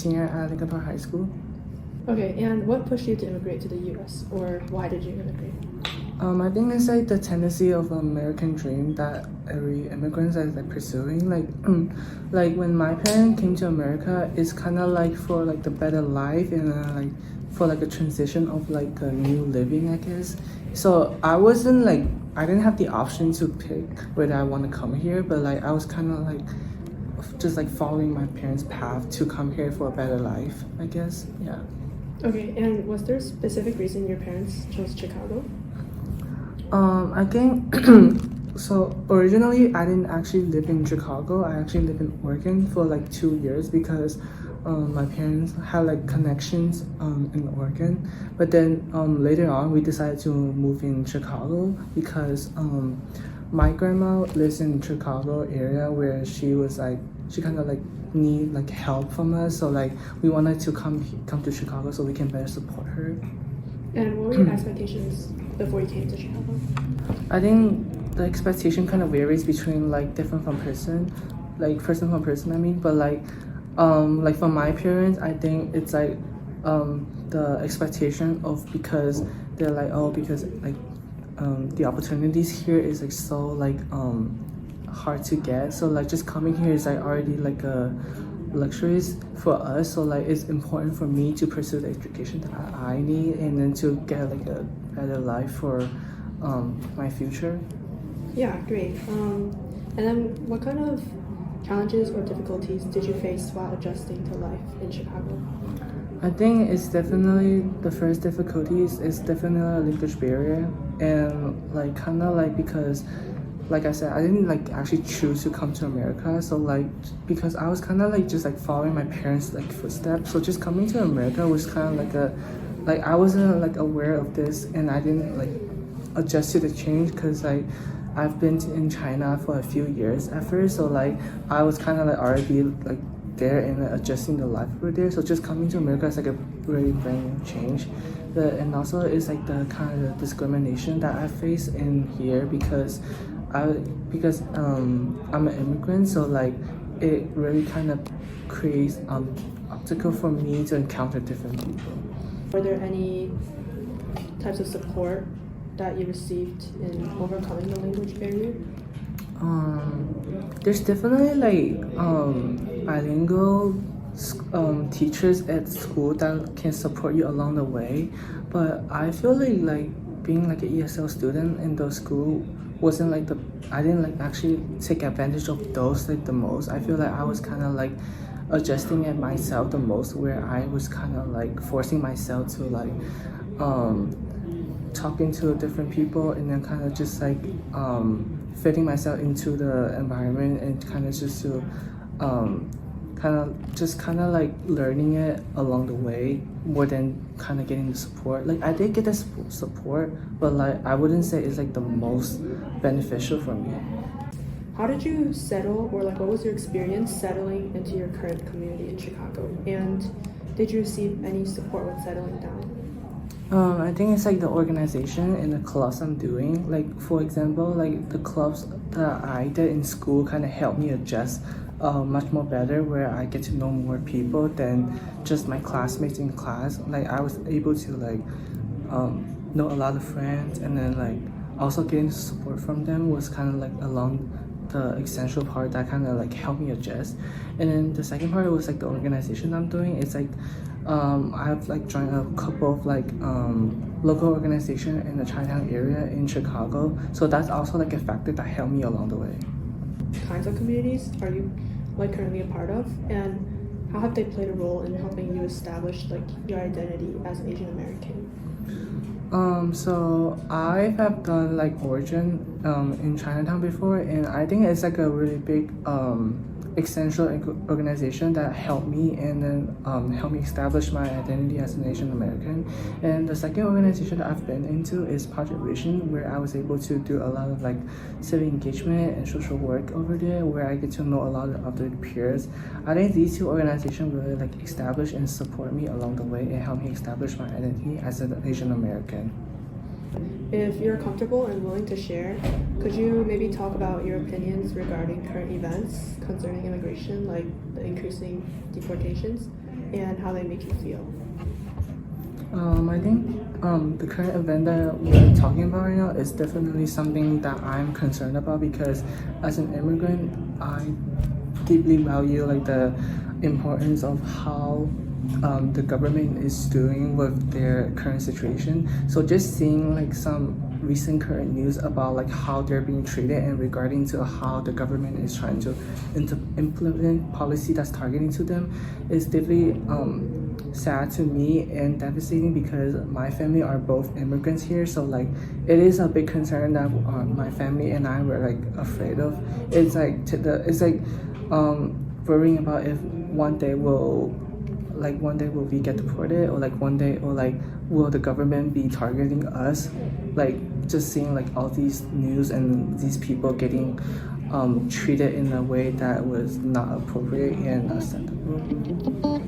senior at Lincoln Park High School. Okay, and what pushed you to immigrate to the U.S., or why did you immigrate? I think it's like the tendency of American dream that every immigrant is like pursuing. Like when my parents came to America, it's kind of like for like the better life and like for like a transition of like a new living, I guess. So I didn't have the option to pick whether I want to come here, but like I was kind of like just like following my parents' path to come here for a better life, I guess. Yeah. Okay, and was there a specific reason your parents chose Chicago? I think so. Originally, I didn't actually live in Chicago. I actually lived in Oregon for like 2 years because my parents had like connections in Oregon. But then later on, we decided to move in Chicago because my grandma lives in Chicago area where she kind of like need like help from us. So like we wanted to come to Chicago so we can better support her. And what were your expectations before you came to Chicago? I think the expectation kind of varies between like different from person, like person from person. I mean, but like for my parents, I think it's like the expectation of because they're like because like the opportunities here is like so like hard to get. So like just coming here is like already like a luxuries for us, so like it's important for me to pursue the education that I need and then to get like a better life for my future. Yeah, great. And then what kind of challenges or difficulties did you face while adjusting to life in Chicago? I think it's definitely the first difficulties is definitely a language barrier, and like kind of like because like I said, I didn't like actually choose to come to America. So like because I was kind of like just like following my parents like footsteps. So just coming to America was kind of like I wasn't like aware of this, and I didn't like adjust to the change because like I've been in China for a few years at first. So like I was kind of like already like there and adjusting the life over there. So just coming to America is like a really brand new change. And also it's like the kind of discrimination that I face in here because I'm an immigrant, so like it really kind of creates obstacle for me to encounter different people. Were there any types of support that you received in overcoming the language barrier? There's definitely like bilingual teachers at school that can support you along the way, but I feel like being like an ESL student in the school wasn't like I didn't like actually take advantage of those like the most. I feel like I was kind of like adjusting it myself the most, where I was kind of like forcing myself to like talking to different people and then kind of just like fitting myself into the environment and kind of just to kind of like learning it along the way more than kind of getting the support. Like I did get the support, but like I wouldn't say it's like the most beneficial for me. How did you settle, or like what was your experience settling into your current community in Chicago? And did you receive any support when settling down? I think it's like the organization and the clubs I'm doing. Like for example, like the clubs that I did in school kind of helped me adjust much more better, where I get to know more people than just my classmates in class. Like I was able to like know a lot of friends, and then like also getting support from them was kind of like along the essential part that kind of like helped me adjust. And then the second part was like the organization I'm doing. It's like I've like joined a couple of like local organization in the Chinatown area in Chicago, so that's also like a factor that helped me along the way. Kinds of communities are you like currently a part of, and how have they played a role in helping you establish like your identity as an Asian American? So I have done like Origin in Chinatown before, and I think it's like a really big essential organization that helped me and then helped me establish my identity as an Asian American. And the second organization that I've been into is Project Vision, where I was able to do a lot of like civic engagement and social work over there, where I get to know a lot of other peers. I think these two organizations really like establish and support me along the way and help me establish my identity as an Asian American. If you're comfortable and willing to share, could you maybe talk about your opinions regarding current events concerning immigration, like the increasing deportations? and how they make you feel? I think the current event that we're talking about right now is definitely something that I'm concerned about because as an immigrant, I deeply value like the importance of how the government is doing with their current situation. So just seeing like some recent current news about like how they're being treated and regarding to how the government is trying to implement policy that's targeting to them is deeply sad to me and devastating because my family are both immigrants here. So like it is a big concern that my family and I were like afraid of. It's like worrying about if one day will we get deported or like one day or like will the government be targeting us, like just seeing like all these news and these people getting treated in a way that was not appropriate and acceptable.